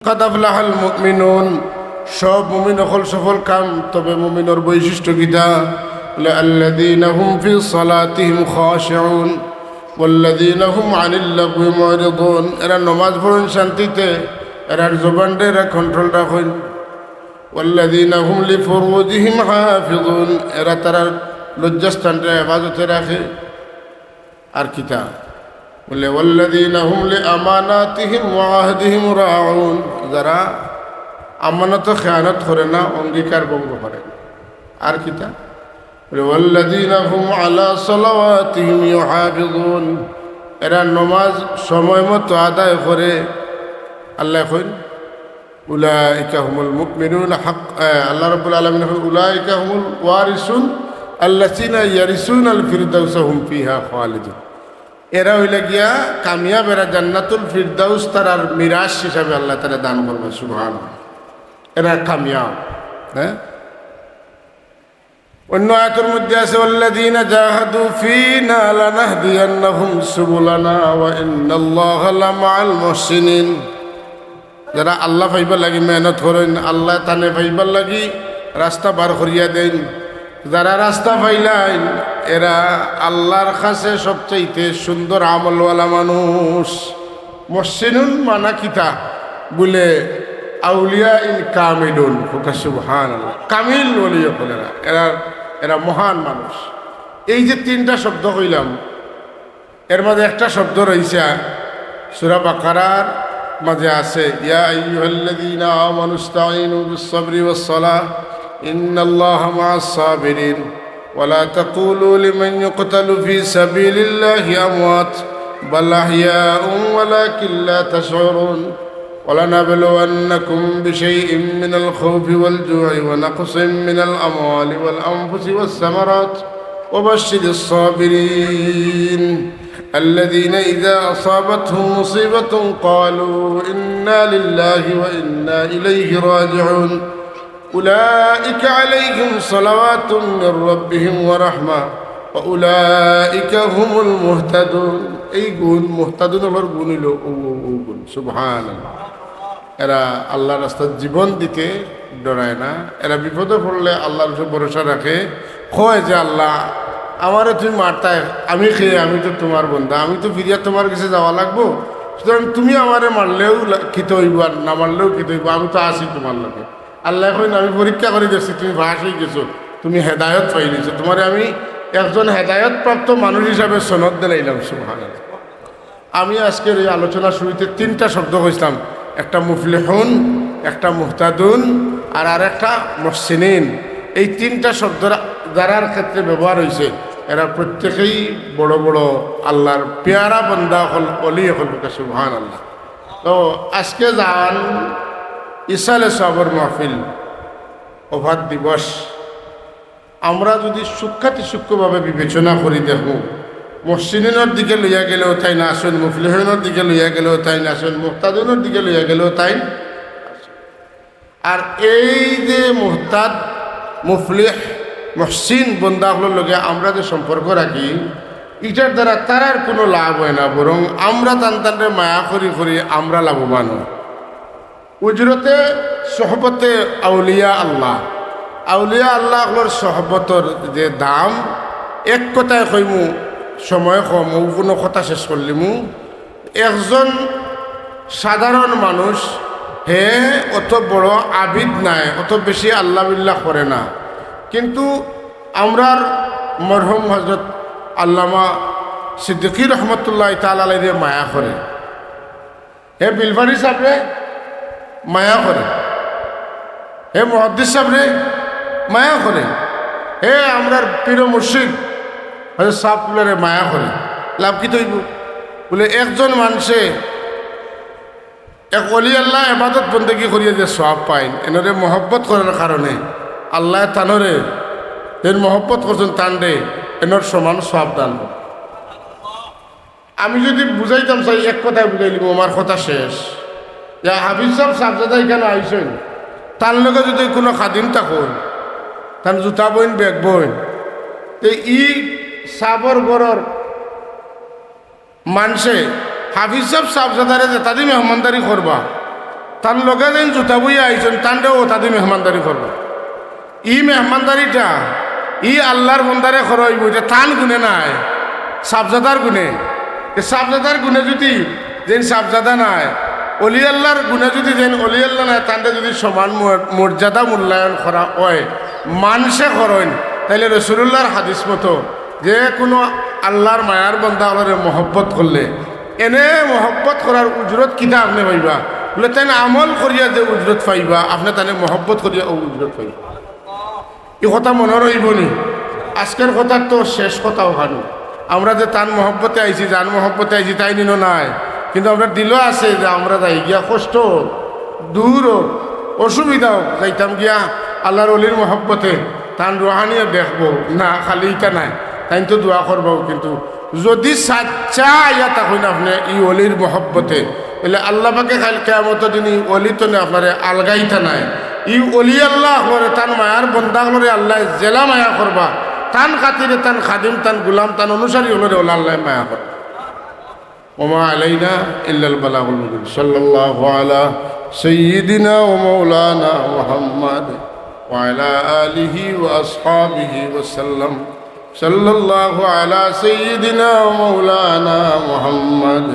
قد أفلح المؤمنون সব মুমিন হল সফল কাম তবে মুমিনের বৈশিষ্ট্য কিটা الذين هم في صلاتهم خاشعون والذين هم عن اللغو معرضون এরা নামাজ পড়েন শান্তিতে এরা জবানটা এরা কন্ট্রোল রাখেন والذين هم لفروجهم حافظون এরা তারা লজ্জাস্থানটা হেফাজতে রাখে আর কিটা বলে والذين هم لأماناتهم وعهدهم راعون যারা আমানত খেয়ানত করে না অঙ্গীকার ভঙ্গ করে আর কিটা বলে والذين هم على صلواتهم يحافظون এরা নামাজ সময় মতো আদায় করে আল্লাহ কইন উলাইকা হুমুল মুমিনুন হক আল্লাহ রাব্বুল আলামিন উলাইকা হুমুল ওয়ারিসুন আল্লাযিনা ইয়ারিসুনাল ফিরদাউস হুম ফিহা খালিদুন এরা হইলে গিয়া কামিয়াব এরা জান্নাতুল ফিরদাউস তার মিরাস হিসাবে আল্লাহ তাআলা দান করবে সুবহানাল্লাহ এরা কামিয়াব হ্যাঁ অন্য আয়াতের মধ্যে আছে ওয়াল্লাযিনা জাহাদু ফিনা লানাহদিয়ান্নাহুম সুবুলানা ওয়া ইন্নাল্লাহা লামাআল মুহসিনিন যারা আল্লাহ পাইবার লাগি মেহনত করেন আল্লাহ তানে পাইবার লাগি রাস্তা বার করিয়া দেন যারা রাস্তা পাইলেন এরা আল্লাহর কাছে সবচাইতে সুন্দর আমলওয়ালা মানুষ মুহসিনুন মানা কিতা বলে আউলিয়া ইন কামিলুন সুবহানাল্লাহ কামিল ওলি বলেরা এরা এরা মহান মানুষ এই যে তিনটা শব্দ কইলাম এর মধ্যে একটা শব্দ রয়েছে সূরা বাকারার মাঝে আছে ইয়া আইয়ুহাল্লাযীনা আমানুস্তাঈনু বিস-সাবরি ওয়াস-সালাহ ইন্নাল্লাহা মা'আস সাবিরিন ওয়া লা তাকুলু লিমান ইউকতালু ফি সাবিলিল্লাহি আমওয়াত বাল আহইয়াউন ওয়ালাকিন লা তাশউরুন ولنبلونكم بشيء من الخوف والجوع ونقص من الأموال والأنفس والثمرات وبشر الصابرين الذين إذا أصابتهم مصيبة قالوا إنا لله وإنا إليه راجعون أولئك عليهم صلوات من ربهم ورحمة وأولئك هم المهتدون أي قول مهتدون والقول له سبحان الله এরা আল্লাহর রাস্তায় জীবন দিতে ডরায় না এরা বিপদে পড়লে আল্লাহর উপর ভরসা রাখে কয় যে আল্লাহ আমারে তুমি মারতায় আমি খেয়ে আমি তো তোমার বন্ধা আমি তো ফিরিয়া তোমার কাছে যাওয়া লাগবো সুতরাং তুমি আমারে মারলেও খিতে হইব আর না মারলেও খিতে হইব আমি তো আসি তোমার লোকে আল্লাহ এখন আমি পরীক্ষা করে দেখছি তুমি ভাস হয়ে গেছো তুমি হেদায়ত পাই দিয়েছো তোমারে আমি একজন হেদায়ত প্রাপ্ত মানুষ হিসাবে সনদ দিলাইলাম সুবহানাল্লাহ আমি আজকের এই আলোচনা শুরুতে তিনটা শব্দ কইছিলাম একটা মুফলিহুন একটা মুহতাদুন আর আরেকটা মুহসিনিন এই তিনটা শব্দ যারার ক্ষেত্রে ব্যবহার হয়েছে এরা প্রত্যেকেই বড় বড় আল্লাহর পেয়ারা বান্দা হল অলি হল সুবহানাল্লাহ তো আজকে যান ইসালে সাবর মাহফিল ওভার দিবস আমরা যদি সূক্ষ্মভাবে বিবেচনা করি দেখো মুহসিনিনের দিকে লইয়া গেলেও তাই না আসেন মুফলিহিনের দিকে লইয়া গেলেও তাই না আসেন মুহতাদুনের দিকে লইয়া গেলেও তাই আর এই যে মুহতাদ মুফলিহ মুহসিন বন্দাগুলোর লগে আমরা যে সম্পর্ক রাখি এটার দ্বারা তারার কোনো লাভ হয় না বরং আমরা তানতানরে মায়া করি আমরা লাভবান হই উজরতে সহবতে আউলিয়া আল্লাহর সহবতর যে দাম এক কথায় কইমু সময় কম কোনো কথা শেষ করলিমু একজন সাধারণ মানুষ হে অত বড় আবিদ নাই অত বেশি আল্লাহ বিল্লাহ করে না কিন্তু আমরার মরহুম হজরত আল্লামা সিদ্দিকী রহমতুল্লাহ তাআলা আলাইহি মায়া করে হে বিলবাড়ি সাহেবরে মায়া করে হে মুহাদ্দিস সাহেবরে মায়া করে হে আমরার পীর মুর্শিদ হজরত সাহেবরে মায়া করে লাভ কি তৈব বলে একজন মানুষে এক অলি আল্লাহ ইবাদত বন্দেগী করিয়া যে সওয়াব পাইন এনরে মহব্বত করার কারণে আল্লাহ তানরে এর মহব্বত করছেন তান্ডে এনর সমান সওয়াব দান আমি যদি বুঝাইতাম চাই এক কথায় বুঝাইলিম আমার কথা শেষ যে হাফিজ সাহেবজাদা এখানে আইসেন তার লগে যদি কোনো খাদিম থাকুন তার জুতা বইন ব্যাগ বইন তো ই সাবর গরর মানুষে হাফিজ সাহেবজাদারে যে তাদের মেহমানদারি করবা তার লগে যেন জুতা বইয়া আইছেন তানটাও তাদের মেহমানদারি করবো ই মেহমানদারিটা ই আল্লাহর বন্দারে খরইব এটা তান গুণে নাই সাবজাদার গুণে সাবজাদার গুণে যদি যেন সাবজাদা নাই অলি আল্লাহর গুণে যদি যেন অলি আল্লাহ নাই তানটা যদি সমান মর্যাদা মূল্যায়ন করা হয় মানুষে করেন তাইলে রসুল্লাহর হাদিস মতো যে কোনো আল্লাহর মায়ার বন্দা আল্লাহরে মহব্বত করলে এনে মহব্বত করার উজরত কিতা আপনি পাইবা বলে তাই আমল করিয়া যে উজরত পাইবা আপনি তাহলে মহব্বত করিয়া ও উজরত পাইবা এই কথা মনে রইব নি আজকের কথা তো শেষ কথা ওখানে আমরা যে তান মহব্বতে আইছি জান মহব্বতে আইছি তাই নিন নাই কিন্তু আমরা দিল আছে যে আমরা যাই গিয়া কষ্ট দূর হোক অসুবিধা হোক যাইতাম গিয়া আল্লাহর অলির মহব্বতে তান রোহানিয়ে দেখবো না খালি ইটা নাই তাই তো দোয়া করবো কিন্তু যদি সাচ্চা আইয়া তখন আপনি ই অলির মহব্বতে বলে আল্লাহ পাকে খাল কেমত দিন ই অলি তো আপনার আলগাইতা নাই ই অলি আল্লাহ করে তান মায়ার বন্দাগুলোরে আল্লাহ জেলা মায়া করবা তান খাতিরে তান খাদিম তান গুলাম তান অনুসারী হলরে ওলা আল্লাহ মায়া করবা ওমা আলাইনা ইল্লাল বালাগুল মুবিন সাল্লাল্লাহু আলা সাইয়্যিদিনা ওয়া মাওলানা মুহাম্মদ ওয়া আলা আলিহি ওয়া আসহাবিহি ওয়া সাল্লাম সাল্লাল্লাহু আলা সাইয়্যিদিনা ওয়া মাওলানা মুহাম্মদ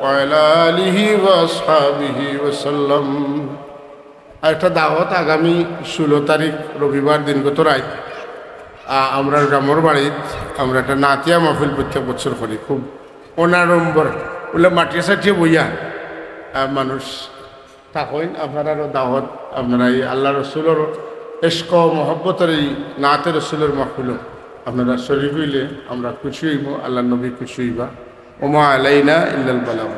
ওয়া আলা আলিহি ওয়া আসহাবিহি ওয়া সাল্লাম একটা দাওয়াত আগামী 16 তারিখ রবিবার দিন গত রাত আমরা গ্রামের বাড়িত আমরা একটা নাতিয়া মাহফিল প্রত্যেক বছর করি খুব অনাড়ম্বর বলে মাটিয়ে সাটিয়ে বইয়া মানুষ থাকেন আপনারারও দাওয়াত আপনারা এই আল্লাহ রসুলের এশক মহব্বতের এই নাতে রসুলের মাহফিল আপনারা শরীফ হইলে আমরা খুশি হইব আল্লাহ নবী খুশি হইবা ওমা আলাইনা ইল্লাল বালাগ